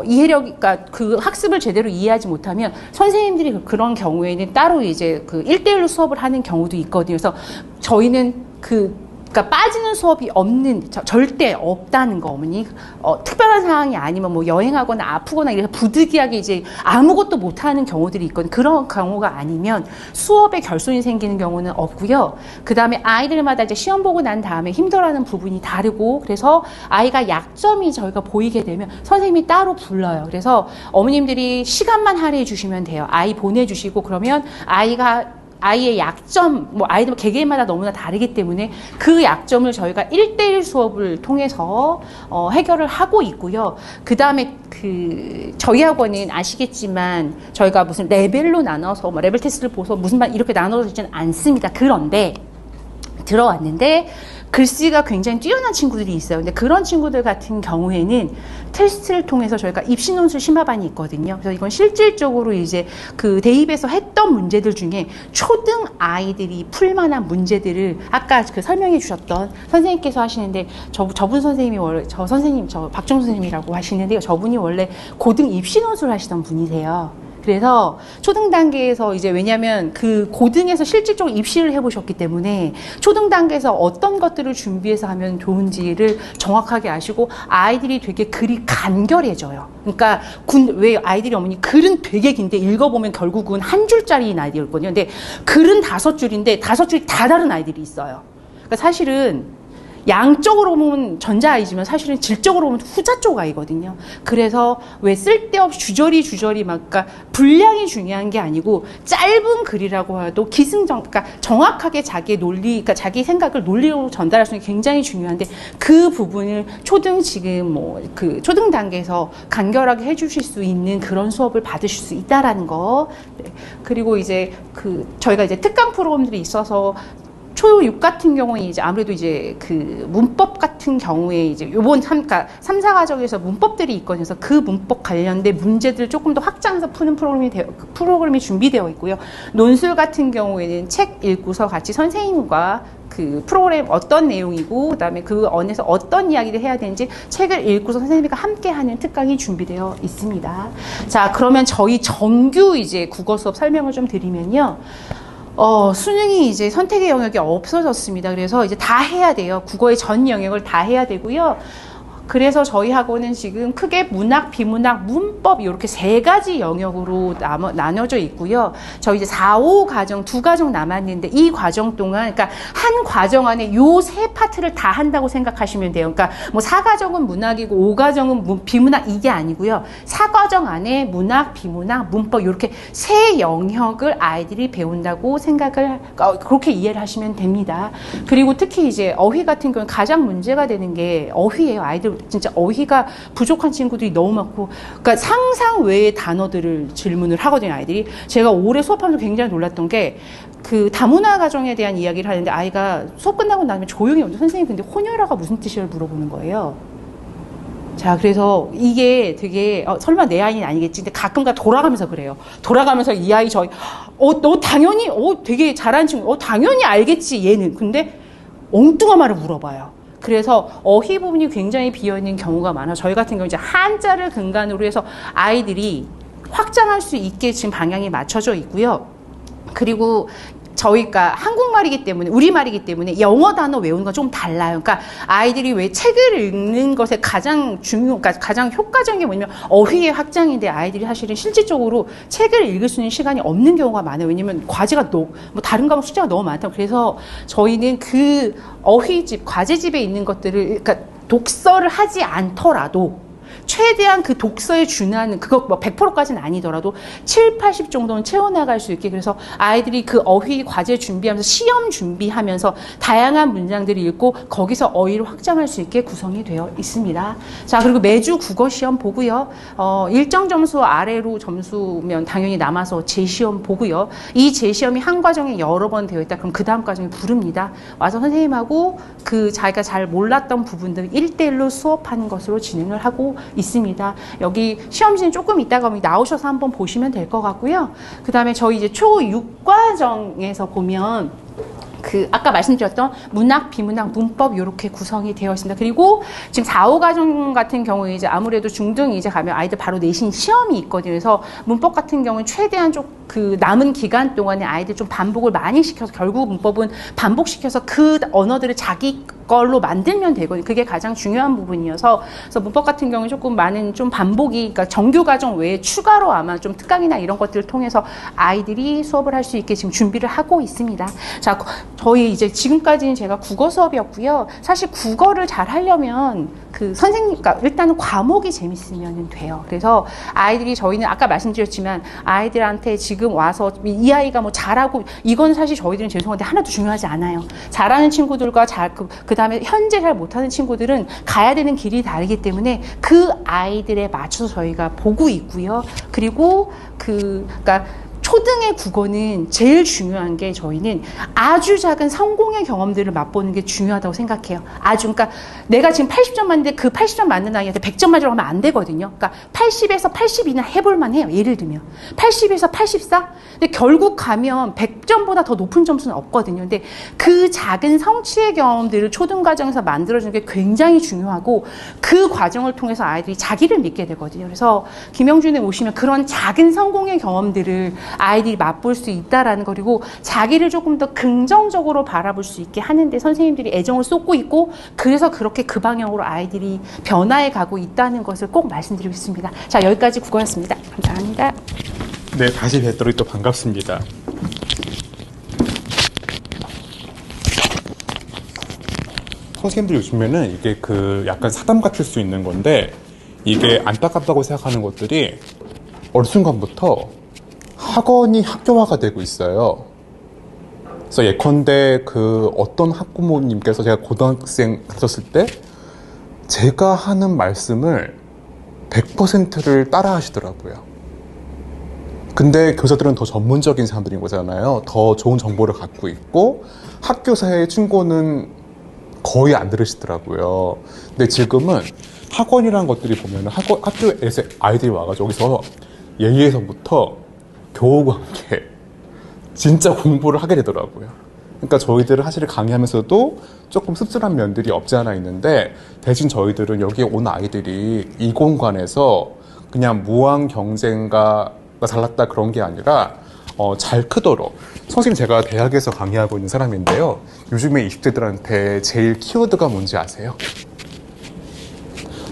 이해력, 그러니까 그 학습을 제대로 이해하지 못하면 선생님들이 그런 경우에는 따로 이제 그 1대1로 수업을 하는 경우도 있거든요. 그래서 저희는 그러니까 빠지는 수업이 절대 없다는 거, 어머니. 특별한 상황이 아니면 뭐 여행하거나 아프거나 이래서 부득이하게 이제 아무것도 못하는 경우들이 있거든요. 그런 경우가 아니면 수업에 결손이 생기는 경우는 없고요. 그 다음에 아이들마다 이제 시험 보고 난 다음에 힘들어하는 부분이 다르고, 그래서 아이가 약점이 저희가 보이게 되면 선생님이 따로 불러요. 그래서 어머님들이 시간만 할애해 주시면 돼요. 아이 보내주시고, 그러면 아이의 약점, 뭐 아이들 개개인마다 너무나 다르기 때문에 그 약점을 저희가 1대1 수업을 통해서 해결을 하고 있고요. 그 다음에 저희 학원은 아시겠지만 저희가 무슨 레벨로 나눠서 뭐 레벨 테스트를 보서 무슨 반 이렇게 나눠서 있지는 않습니다. 그런데 들어왔는데 글씨가 굉장히 뛰어난 친구들이 있어요. 근데 그런 친구들 같은 경우에는 테스트를 통해서 저희가 입시 논술 심화반이 있거든요. 그래서 이건 실질적으로 이제 그 대입에서 했던 문제들 중에 초등 아이들이 풀만한 문제들을 아까 그 설명해 주셨던 선생님께서 하시는데, 저분 선생님이 원래 저 박정수 선생님이라고 하시는데요. 저분이 원래 고등 입시 논술 하시던 분이세요. 그래서 초등 단계에서 이제, 왜냐면 그 고등에서 실질적으로 입시를 해보셨기 때문에 초등 단계에서 어떤 것들을 준비해서 하면 좋은지를 정확하게 아시고, 아이들이 되게 글이 간결해져요. 그러니까 왜 아이들이 어머니 글은 되게 긴데 읽어보면 결국은 한 줄짜리인 아이들이거든요. 근데 글은 5줄인데 5줄이 다 다른 아이들이 있어요. 그러니까 사실은 양적으로 보면 전자아이지만 사실은 질적으로 보면 후자 쪽 아이거든요. 그래서 왜 쓸데없이 주저리 막, 그러니까 분량이 중요한 게 아니고 짧은 글이라고 해도 그러니까 정확하게 자기의 논리, 그러니까 자기 생각을 논리로 전달할 수 있는 게 굉장히 중요한데, 그 부분을 지금 초등 단계에서 간결하게 해주실 수 있는 그런 수업을 받으실 수 있다라는 거. 네. 그리고 이제 저희가 이제 특강 프로그램들이 있어서 초6 같은 경우에 이제 아무래도 이제 그 문법 같은 경우에 이제 요번 3, 4과정에서 문법들이 있거든요. 그래서 그 문법 관련된 문제들을 조금 더 확장해서 푸는 프로그램이 준비되어 있고요. 논술 같은 경우에는 책 읽고서 같이 선생님과 그 프로그램 어떤 내용이고, 그다음에 그 안에서 어떤 이야기를 해야 되는지 책을 읽고서 선생님과 함께 하는 특강이 준비되어 있습니다. 자, 그러면 저희 정규 이제 국어 수업 설명을 좀 드리면요. 수능이 이제 선택의 영역이 없어졌습니다. 그래서 이제 다 해야 돼요. 국어의 전 영역을 다 해야 되고요. 그래서 저희 학원은 지금 크게 문학, 비문학, 문법 이렇게 3가지 영역으로 나눠져 있고요. 저희 이제 4, 5과정 2과정 남았는데, 이 과정 동안, 그러니까 한 과정 안에 요 3파트를 다 한다고 생각하시면 돼요. 그러니까 뭐 4과정은 문학이고 5과정은 비문학 이게 아니고요. 4과정 안에 문학, 비문학, 문법 이렇게 3 영역을 아이들이 배운다고 그렇게 이해를 하시면 됩니다. 그리고 특히 이제 어휘 같은 경우는 가장 문제가 되는 게 어휘예요. 아이들 진짜 어휘가 부족한 친구들이 너무 많고, 그러니까 상상 외의 단어들을 질문을 하거든요, 아이들이. 제가 올해 수업하면서 굉장히 놀랐던 게, 그 다문화 가정에 대한 이야기를 하는데 아이가 수업 끝나고 나면 조용히 오죠. 선생님 근데 혼혈아가 무슨 뜻이에요? 물어보는 거예요. 자, 그래서 이게 되게 설마 내 아이는 아니겠지. 근데 가끔가 돌아가면서 그래요. 돌아가면서 이 아이 너 당연히 되게 잘하는 친구. 당연히 알겠지 얘는. 근데 엉뚱한 말을 물어봐요. 그래서 어휘 부분이 굉장히 비어있는 경우가 많아요. 저희 같은 경우 이제 한자를 근간으로 해서 아이들이 확장할 수 있게 지금 방향이 맞춰져 있고요. 그리고 저희가 한국말이기 때문에, 우리말이기 때문에 영어 단어 외우는 건 좀 달라요. 그러니까 아이들이 왜 책을 읽는 것에 그러니까 가장 효과적인 게 뭐냐면 어휘의 확장인데, 아이들이 사실은 실질적으로 책을 읽을 수 있는 시간이 없는 경우가 많아요. 왜냐면 과제가 뭐 다른 과목 숙제가 너무 많다고. 그래서 저희는 그 어휘집, 과제집에 있는 것들을, 그러니까 독서를 하지 않더라도 최대한 그 독서에 준하는 그거 뭐 100%까지는 아니더라도 7, 80 정도는 채워나갈 수 있게 그래서 아이들이 그 어휘 과제 준비하면서 시험 준비하면서 다양한 문장들을 읽고 거기서 어휘를 확장할 수 있게 구성이 되어 있습니다. 자, 그리고 매주 국어 시험 보고요. 일정 점수 아래로 점수면 당연히 남아서 재시험 보고요. 이 재시험이 한 과정에 여러 번 되어 있다. 그럼 그 다음 과정에 부릅니다. 와서 선생님하고 그 자기가 잘 몰랐던 부분들 1대1로 수업하는 것으로 진행을 하고 있습니다. 여기 시험지는 조금 이따가 나오셔서 한번 보시면 될 것 같고요. 그 다음에 저희 이제 초6과정에서 보면 그 아까 말씀드렸던 문학, 비문학, 문법 이렇게 구성이 되어 있습니다. 그리고 지금 4, 5과정 같은 경우에 이제 아무래도 중등 이제 가면 아이들 바로 내신 시험이 있거든요. 그래서 문법 같은 경우는 최대한 좀 그 남은 기간 동안에 아이들 좀 반복을 많이 시켜서 결국 문법은 반복시켜서 그 언어들을 자기 걸로 만들면 되거든요. 그게 가장 중요한 부분이어서 그래서 문법 같은 경우는 조금 많은 좀 반복이 그러니까 정규 과정 외에 추가로 아마 좀 특강이나 이런 것들을 통해서 아이들이 수업을 할 수 있게 지금 준비를 하고 있습니다. 자, 저희 이제 지금까지는 제가 국어 수업이었고요. 사실 국어를 잘 하려면 그 선생님, 그러니까 일단은 과목이 재밌으면 돼요. 그래서 아이들이 저희는 아까 말씀드렸지만 아이들한테 지금 와서 이 아이가 뭐 잘하고 이건 사실 저희들은 죄송한데 하나도 중요하지 않아요. 잘하는 친구들과 그 다음에 현재 잘 못하는 친구들은 가야 되는 길이 다르기 때문에 그 아이들에 맞춰서 저희가 보고 있고요. 그리고 그러니까 초등의 국어는 제일 중요한 게 저희는 아주 작은 성공의 경험들을 맛보는 게 중요하다고 생각해요. 그러니까 내가 지금 80점 맞는데 그 80점 맞는 아이한테 100점 맞으라고 하면 안 되거든요. 그러니까 80에서 80이나 해볼만 해요. 예를 들면 80에서 84? 근데 결국 가면 100점보다 더 높은 점수는 없거든요. 근데 그 작은 성취의 경험들을 초등과정에서 만들어주는 게 굉장히 중요하고 그 과정을 통해서 아이들이 자기를 믿게 되거든요. 그래서 김영준에 오시면 그런 작은 성공의 경험들을 아이들이 맛볼 수 있다라는 거 그리고 자기를 조금 더 긍정적으로 바라볼 수 있게 하는데 선생님들이 애정을 쏟고 있고 그래서 그렇게 그 방향으로 아이들이 변화해 가고 있다는 것을 꼭 말씀드리고 있습니다. 자, 여기까지 국어였습니다. 감사합니다. 네, 다시 뵙도록 또 반갑습니다. 선생님들 요즘에는 이게 그 약간 사담 같을 수 있는 건데 이게 안타깝다고 생각하는 것들이 어느 순간부터 학원이 학교화가 되고 있어요. 그래서 예컨대 그 어떤 학부모님께서 제가 고등학생 갔었을 때 제가 하는 말씀을 100%를 따라 하시더라고요. 근데 교사들은 더 전문적인 사람들인 거잖아요. 더 좋은 정보를 갖고 있고 학교사의 충고는 거의 안 들으시더라고요. 근데 지금은 학원이라는 것들이 보면 학교에서 아이들이 와가지고 여기서 예의에서부터 교우과 함께 진짜 공부를 하게 되더라고요. 그러니까 저희들은 사실 강의하면서도 조금 씁쓸한 면들이 없지 않아 있는데 대신 저희들은 여기에 온 아이들이 이 공간에서 그냥 무한 경쟁가가 잘났다 그런 게 아니라 잘 크도록 선생님 제가 대학에서 강의하고 있는 사람인데요. 요즘에 20대들한테 제일 키워드가 뭔지 아세요?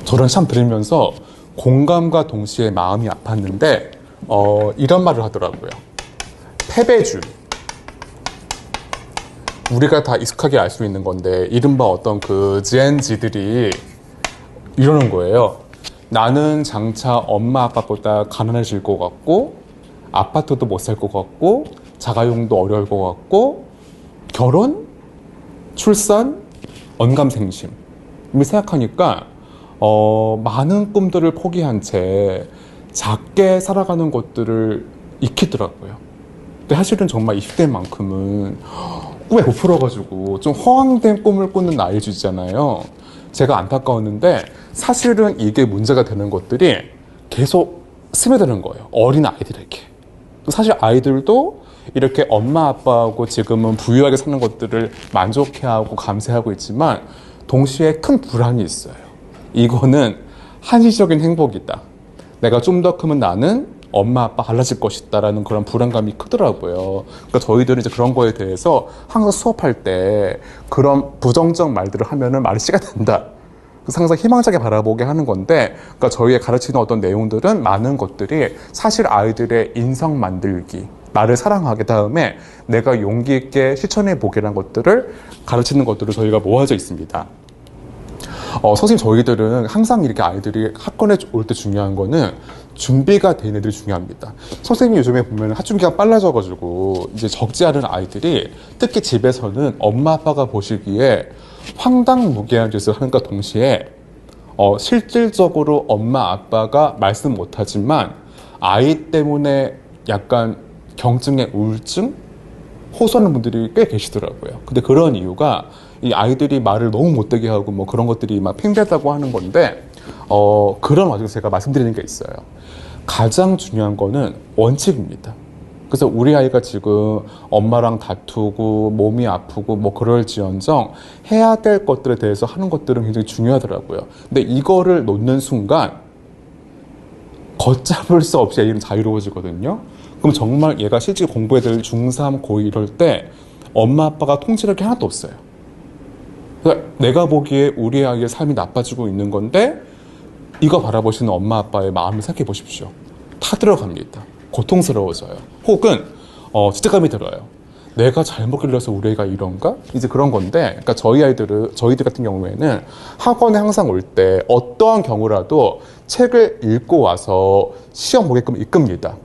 저는 참 들으면서 공감과 동시에 마음이 아팠는데 이런 말을 하더라고요. 패배주의. 우리가 다 익숙하게 알 수 있는 건데 이른바 어떤 그 GNG들이 이러는 거예요. 나는 장차 엄마 아빠보다 가난해질 것 같고 아파트도 못 살 것 같고 자가용도 어려울 것 같고 결혼, 출산, 언감생심 이걸 생각하니까 많은 꿈들을 포기한 채 작게 살아가는 것들을 익히더라고요. 근데 사실은 정말 20대만큼은 꿈에 부풀어가지고 좀 허황된 꿈을 꾸는 나이주잖아요. 제가 안타까웠는데 사실은 이게 문제가 되는 것들이 계속 스며드는 거예요. 어린 아이들에게. 사실 아이들도 이렇게 엄마 아빠하고 지금은 부유하게 사는 것들을 만족해하고 감사하고 있지만 동시에 큰 불안이 있어요. 이거는 한시적인 행복이다. 내가 좀 더 크면 나는 엄마 아빠 달라질 것이다라는 그런 불안감이 크더라고요. 그러니까 저희들은 이제 그런 거에 대해서 항상 수업할 때 그런 부정적 말들을 하면은 말이 씨가 된다. 그래서 항상 희망차게 바라보게 하는 건데, 그러니까 저희의 가르치는 어떤 내용들은 많은 것들이 사실 아이들의 인성 만들기, 나를 사랑하게 다음에 내가 용기 있게 실천해 보게라는 것들을 가르치는 것들을 저희가 모아져 있습니다. 선생님, 저희들은 항상 이렇게 아이들이 학원에 올 때 중요한 거는 준비가 된 애들이 중요합니다. 선생님이 요즘에 보면 학준비가 빨라져가지고 이제 적지 않은 아이들이 특히 집에서는 엄마 아빠가 보시기에 황당무계한 짓을 하는과 동시에 실질적으로 엄마 아빠가 말씀 못하지만 아이 때문에 약간 경증의 우울증 호소하는 분들이 꽤 계시더라고요. 근데 그런 이유가 이 아이들이 말을 너무 못되게 하고 뭐 그런 것들이 막 팽배하다고 하는 건데 그런 와중에서 제가 말씀드리는 게 있어요. 가장 중요한 거는 원칙입니다. 그래서 우리 아이가 지금 엄마랑 다투고 몸이 아프고 뭐 그럴지언정 해야 될 것들에 대해서 하는 것들은 굉장히 중요하더라고요. 근데 이거를 놓는 순간 걷잡을 수 없이 애는 자유로워지거든요. 그럼 정말 얘가 실제 공부해야 될 중3, 고2 이럴 때 엄마 아빠가 통제할 게 하나도 없어요. 그러니까 내가 보기에 우리 아이의 삶이 나빠지고 있는 건데 이거 바라보시는 엄마 아빠의 마음을 생각해 보십시오. 타들어갑니다. 고통스러워져요. 혹은 죄책감이 들어요. 내가 잘못 길러서 우리 애가 이런가? 이제 그런 건데, 그러니까 저희들 같은 경우에는 학원에 항상 올 때 어떠한 경우라도 책을 읽고 와서 시험 보게끔 이끕니다.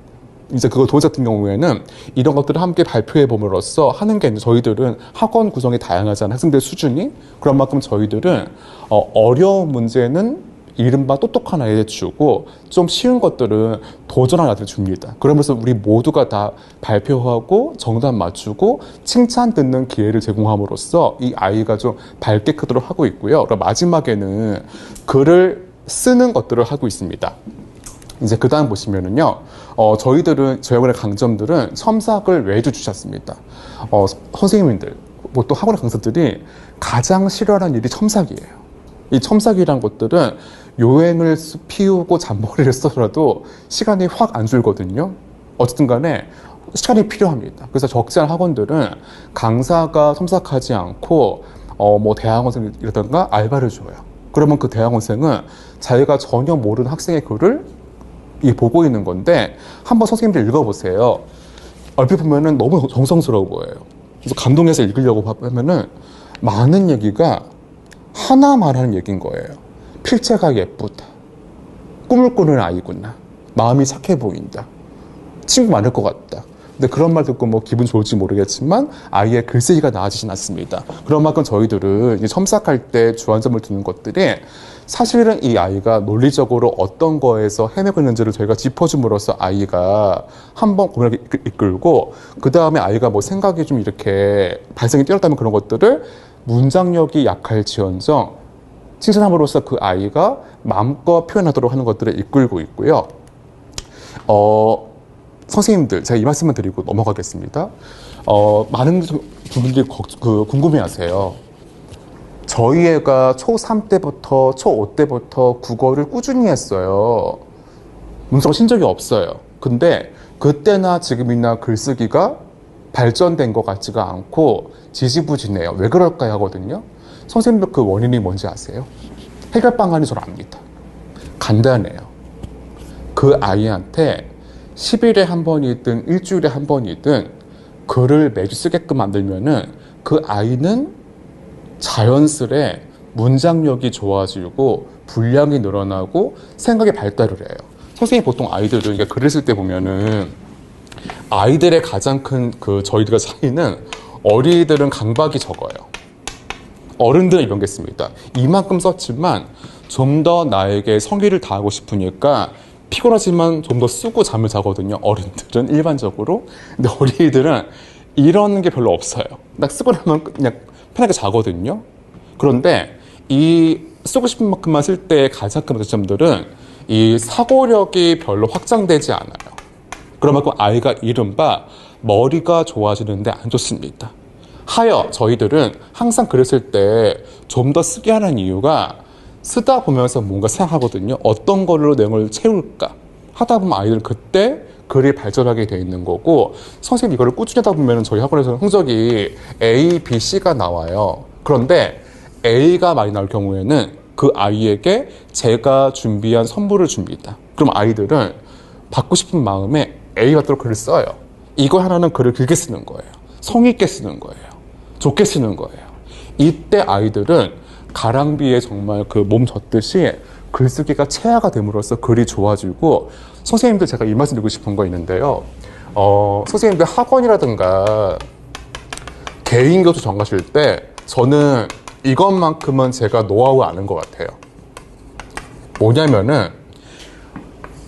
이제 그거 도자 같은 경우에는 이런 것들을 함께 발표해 봄으로써 하는 게 저희들은 학원 구성이 다양하잖아요. 학생들 수준이. 그런 만큼 저희들은 어려운 문제는 이른바 똑똑한 아이에 주고 좀 쉬운 것들은 도전한 아이들 줍니다. 그러면서 우리 모두가 다 발표하고 정답 맞추고 칭찬 듣는 기회를 제공함으로써 이 아이가 좀 밝게 크도록 하고 있고요. 그리고 마지막에는 글을 쓰는 것들을 하고 있습니다. 이제 그 다음 보시면은요, 저희 학원의 강점들은 첨삭을 매주 주셨습니다. 선생님들, 보통 학원의 강사들이 가장 싫어하는 일이 첨삭이에요. 이 첨삭이란 것들은 요행을 피우고 잔머리를 써서라도 시간이 확 안 줄거든요. 어쨌든 간에 시간이 필요합니다. 그래서 적지 않은 학원들은 강사가 첨삭하지 않고 뭐 대학원생이라든가 알바를 줘요. 그러면 그 대학원생은 자기가 전혀 모르는 학생의 글을 보고 있는 건데 한번 선생님들 읽어보세요. 얼핏 보면은 너무 정성스러워 보여요. 그래서 감동해서 읽으려고 하면은 많은 얘기가 하나 말하는 얘기인 거예요. 필체가 예쁘다. 꿈을 꾸는 아이구나. 마음이 착해 보인다. 친구 많을 것 같다. 근데 그런 말 듣고 뭐 기분 좋을지 모르겠지만 아이의 글쓰기가 나아지진 않습니다. 그런 만큼 저희들은 이제 첨삭할 때 주안점을 두는 것들이 사실은 이 아이가 논리적으로 어떤 거에서 헤매고 있는지를 저희가 짚어줌으로써 아이가 한번 고민을 이끌고 그 다음에 아이가 뭐 생각이 좀 이렇게 발생이 뛰었다면 그런 것들을 문장력이 약할지언정 칭찬함으로써 그 아이가 마음껏 표현하도록 하는 것들을 이끌고 있고요. 선생님들, 제가 이 말씀을 드리고 넘어가겠습니다. 많은 분들이 궁금해하세요. 저희 애가 초3 때부터 초5 때부터 국어를 꾸준히 했어요. 문서가 친 적이 없어요. 근데 그때나 지금이나 글쓰기가 발전된 것 같지가 않고 지지부진해요. 왜 그럴까요? 하거든요. 선생님들 그 원인이 뭔지 아세요? 해결 방안이 저는 압니다. 간단해요. 그 아이한테 10일에 한 번이든 일주일에 한 번이든 글을 매주 쓰게끔 만들면은 그 아이는 자연스레 문장력이 좋아지고 분량이 늘어나고 생각의 발달을 해요. 선생님이 보통 아이들을 이게 글을 쓸 때 보면은 아이들의 가장 큰 저희들과 차이는 어린이들은 강박이 적어요. 어른들은 이런 게 있습니다. 이만큼 썼지만 좀 더 나에게 성의를 다하고 싶으니까 피곤하지만 좀 더 쓰고 잠을 자거든요. 어른들은 일반적으로. 근데 어린이들은 이런 게 별로 없어요. 딱 쓰고 나면 그냥 편하게 자거든요. 그런데 이 쓰고 싶은 만큼만 쓸 때 가장 큰 장점들은 이 사고력이 별로 확장되지 않아요. 그러면 아이가 이른바 머리가 좋아지는데 안 좋습니다. 하여 저희들은 항상 글을 쓸 때 좀 더 쓰게 하는 이유가 쓰다 보면서 뭔가 생각하거든요. 어떤 걸로 내용을 채울까 하다 보면 아이들은 그때 글이 발전하게 돼 있는 거고, 선생님이 이거를 꾸준히 하다 보면 저희 학원에서는 성적이 A, B, C가 나와요. 그런데 A가 많이 나올 경우에는 그 아이에게 제가 준비한 선물을 줍니다. 그럼 아이들은 받고 싶은 마음에 A 받도록 글을 써요. 이거 하나는 글을 길게 쓰는 거예요. 성의 있게 쓰는 거예요. 좋게 쓰는 거예요. 이때 아이들은 가랑비에 정말 그 몸 젖듯이 글쓰기가 체화가 됨으로써 글이 좋아지고, 선생님들 제가 이 말씀 드리고 싶은 거 있는데요. 선생님들 학원이라든가 개인 교수 정하실 때 저는 이것만큼은 제가 노하우 아는 것 같아요. 뭐냐면은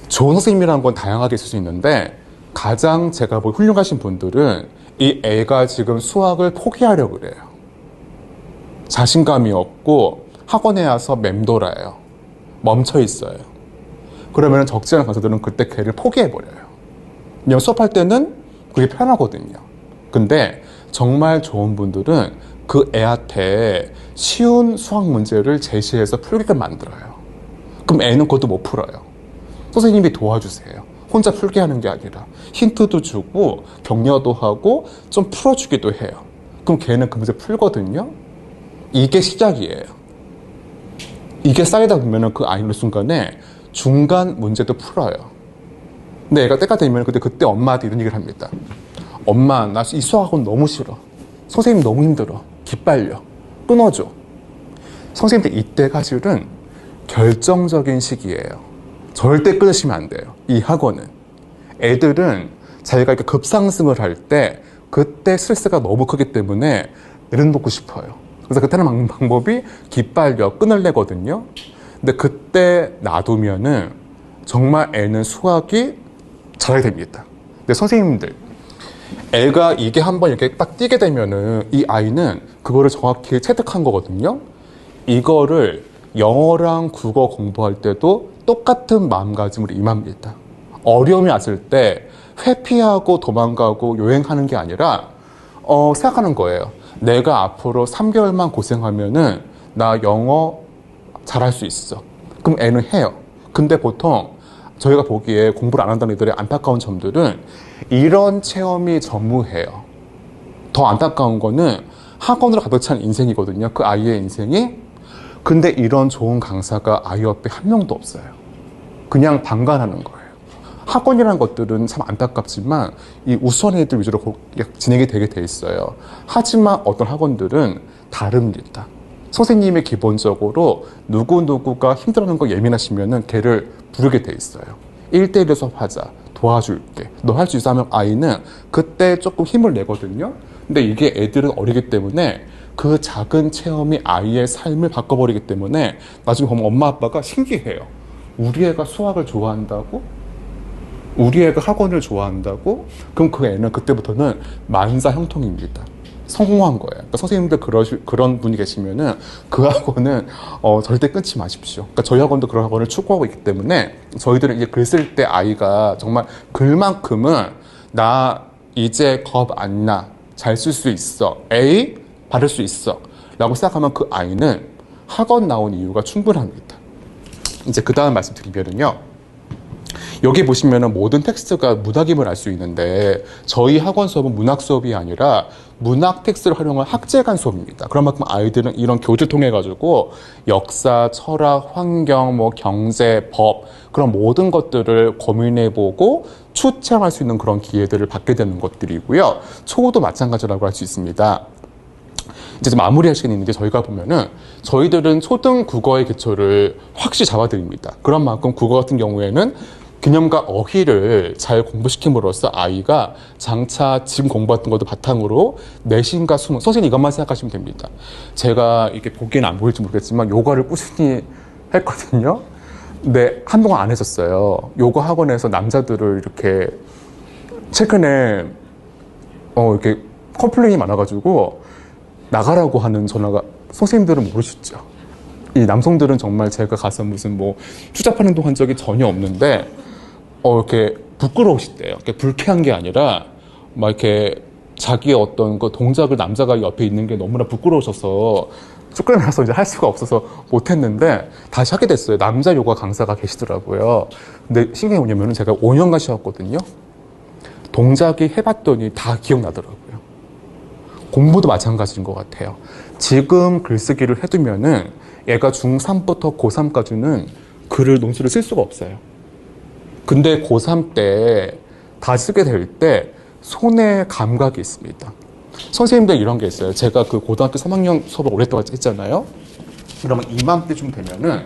좋은 선생님이라는 건 다양하게 있을 수 있는데, 가장 제가 뭐 훌륭하신 분들은 이 애가 지금 수학을 포기하려고 그래요. 자신감이 없고 학원에 와서 맴돌아요. 멈춰 있어요. 그러면 적지 않은 강사들은 그때 걔를 포기해버려요. 왜냐면 수업할 때는 그게 편하거든요. 근데 정말 좋은 분들은 그 애한테 쉬운 수학 문제를 제시해서 풀게끔 만들어요. 그럼 애는 그것도 못 풀어요. 선생님이 도와주세요. 혼자 풀게 하는 게 아니라 힌트도 주고 격려도 하고 좀 풀어주기도 해요. 그럼 걔는 그 문제 풀거든요. 이게 시작이에요. 이게 쌓이다 보면 그 아이는 순간에 중간 문제도 풀어요. 근데 애가 때가 되면 그때 엄마한테 이런 얘기를 합니다. 엄마, 나 이 수학학원 너무 싫어. 선생님 너무 힘들어. 기빨려. 끊어줘. 선생님들 이때가 실은 결정적인 시기예요. 절대 끊으시면 안 돼요. 이 학원은. 애들은 자기가 이렇게 급상승을 할 때 그때 스트레스가 너무 크기 때문에 내려놓고 싶어요. 그래서 그때는 막는 방법이 기빨려 끊으려거든요. 근데 그때 놔두면은 정말 애는 수학이 잘하게 됩니다. 근데 선생님들, 애가 이게 한번 이렇게 딱 띄게 되면은 이 아이는 그거를 정확히 체득한 거거든요. 이거를 영어랑 국어 공부할 때도 똑같은 마음가짐으로 임합니다. 어려움이 왔을 때 회피하고 도망가고 요행하는 게 아니라 생각하는 거예요. 내가 앞으로 3개월만 고생하면은 나 영어 잘할 수 있어. 그럼 애는 해요. 근데 보통 저희가 보기에 공부를 안 한다는 애들의 안타까운 점들은 이런 체험이 전무해요. 더 안타까운 거는 학원으로 가득 찬 인생이거든요. 그 아이의 인생이. 근데 이런 좋은 강사가 아이 옆에 한 명도 없어요. 그냥 방관하는 거예요. 학원이라는 것들은 참 안타깝지만 이 우수한 애들 위주로 진행이 되게 돼 있어요. 하지만 어떤 학원들은 다릅니다. 선생님이 기본적으로 누구누구가 힘들어하는 거 예민하시면은 걔를 부르게 돼 있어요. 1대1로 수업하자. 도와줄게. 너 할 수 있어 하면 아이는 그때 조금 힘을 내거든요. 근데 이게 애들은 어리기 때문에 그 작은 체험이 아이의 삶을 바꿔버리기 때문에 나중에 보면 엄마 아빠가 신기해요. 우리 애가 수학을 좋아한다고? 우리 애가 학원을 좋아한다고? 그럼 그 애는 그때부터는 만사 형통입니다. 성공한 거예요. 그러니까 선생님들 그런 분이 계시면은 그 학원은 절대 끊지 마십시오. 그러니까 저희 학원도 그런 학원을 추구하고 있기 때문에 저희들은 이제 글 쓸 때 아이가 정말 글만큼은 나 이제 겁 안 나. 잘 쓸 수 있어. A 바를 수 있어. 라고 생각하면 그 아이는 학원 나온 이유가 충분합니다. 이제 그 다음 말씀드리면은요. 여기 보시면은 모든 텍스트가 문학임을 알 수 있는데 저희 학원 수업은 문학 수업이 아니라 문학 텍스트를 활용한 학제간 수업입니다. 그런 만큼 아이들은 이런 교재를 통해 가지고 역사, 철학, 환경, 뭐 경제, 법 그런 모든 것들을 고민해보고 추천할 수 있는 그런 기회들을 받게 되는 것들이고요. 초도 마찬가지라고 할 수 있습니다. 이제 마무리할 시간이 있는데 저희가 보면은 저희들은 초등 국어의 기초를 확실히 잡아드립니다. 그런 만큼 국어 같은 경우에는 개념과 어휘를 잘 공부시킴으로써 아이가 장차 지금 공부했던 것도 바탕으로 내신과 수능, 선생님 이것만 생각하시면 됩니다. 제가 이렇게 보기에는 안 보일지 모르겠지만 요가를 꾸준히 했거든요. 근데 한동안 안 했었어요. 요가 학원에서 남자들을 이렇게 최근에 이렇게 컴플레인이 많아가지고 나가라고 하는 전화가 선생님들은 모르시죠. 이 남성들은 정말 제가 가서 무슨 뭐 추잡한 행동 한 적이 전혀 없는데 이렇게 부끄러우시대요. 이렇게 불쾌한 게 아니라 막 이렇게 자기의 어떤 그 동작을 남자가 옆에 있는 게 너무나 부끄러우셔서 쑥그려나서 이제 할 수가 없어서 못했는데 다시 하게 됐어요. 남자 요가 강사가 계시더라고요. 근데 신기한 게 뭐냐면 제가 5년간 쉬었거든요. 동작이 해봤더니 다 기억나더라고요. 공부도 마찬가지인 것 같아요. 지금 글쓰기를 해두면은 얘가 중3부터 고3까지는 글을 논술을 쓸 수가 없어요. 근데 고3 때 다 쓰게 될 때 손에 감각이 있습니다. 선생님들 이런 게 있어요. 제가 그 고등학교 3학년 수업을 오랫동안 했잖아요. 그러면 이맘때쯤 되면은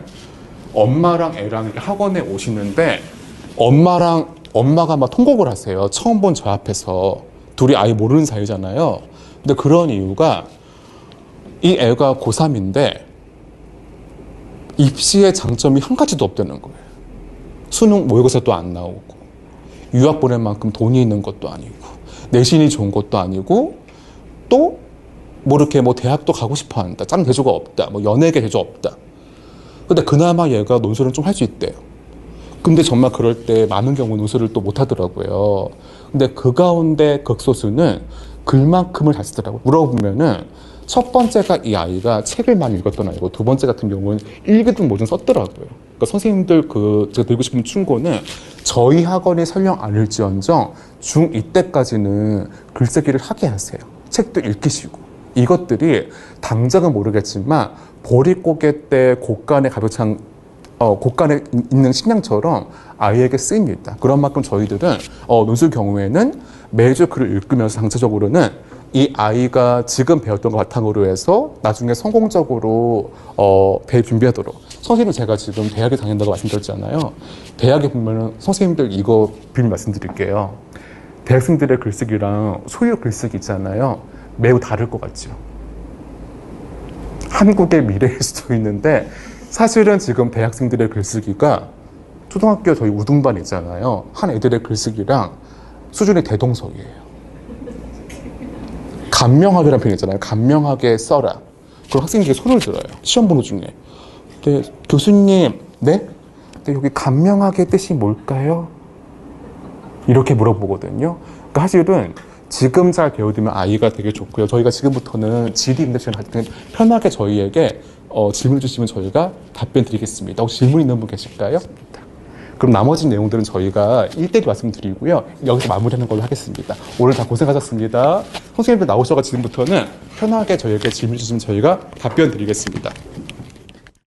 엄마랑 애랑 이렇게 학원에 오시는데 엄마가 막 통곡을 하세요. 처음 본 저 앞에서. 둘이 아예 모르는 사이잖아요. 근데 그런 이유가 이 애가 고3인데 입시의 장점이 한 가지도 없다는 거예요. 수능 모의고사도 안 나오고 유학 보낼 만큼 돈이 있는 것도 아니고 내신이 좋은 것도 아니고 또 뭐 이렇게 뭐 대학도 가고 싶어 한다. 짱 대조가 없다. 뭐 연예계 대조 없다. 근데 그나마 얘가 논술은 좀 할 수 있대요. 근데 정말 그럴 때 많은 경우 논술을 또 못 하더라고요. 근데 그 가운데 극소수는 글만큼을 잘 쓰더라고요. 물어보면은 첫 번째가 이 아이가 책을 많이 읽었던 아이고 두 번째 같은 경우는 일기든 뭐든 썼더라고요. 그러니까 선생님들 제가 드리고 싶은 충고는 저희 학원이 설령 아닐지언정 중2 때까지는 글쓰기를 하게 하세요. 책도 읽히시고. 이것들이 당장은 모르겠지만 보릿고개 때 곳간에 곳간에 있는 식량처럼 아이에게 쓰입니다. 그런 만큼 저희들은 논술 경우에는 매주 글을 읽으면서 장차적으로는 이 아이가 지금 배웠던 것 바탕으로 해서 나중에 성공적으로 대입 준비하도록. 선생님은 제가 지금 대학에 다닌다고 말씀드렸잖아요. 대학에 보면은 선생님들 이거 비밀 말씀드릴게요. 대학생들의 글쓰기랑 소유 글쓰기 있잖아요. 매우 다를 것 같죠. 한국의 미래일 수도 있는데 사실은 지금 대학생들의 글쓰기가 초등학교 저희 우등반 있잖아요. 한 애들의 글쓰기랑 수준이 대동소이해요. 간명하게라는 표현 있잖아요. 간명하게 써라. 그럼 학생들이 손을 들어요. 시험 보는 중에. 근데 교수님, 네? 근데 여기 간명하게 뜻이 뭘까요? 이렇게 물어보거든요. 그러니까 사실은 지금 잘 배워두면 아이가 되게 좋고요. 저희가 지금부터는 지리 인덱션 할 때 편하게 저희에게 질문해 주시면 저희가 답변 드리겠습니다. 혹시 질문 있는 분 계실까요? 그럼 나머지 내용들은 저희가 1대1 말씀드리고요. 여기서 마무리하는 걸로 하겠습니다. 오늘 다 고생하셨습니다. 선생님들 나오셔서 지금부터는 편하게 저희에게 질문 주시면 저희가 답변 드리겠습니다.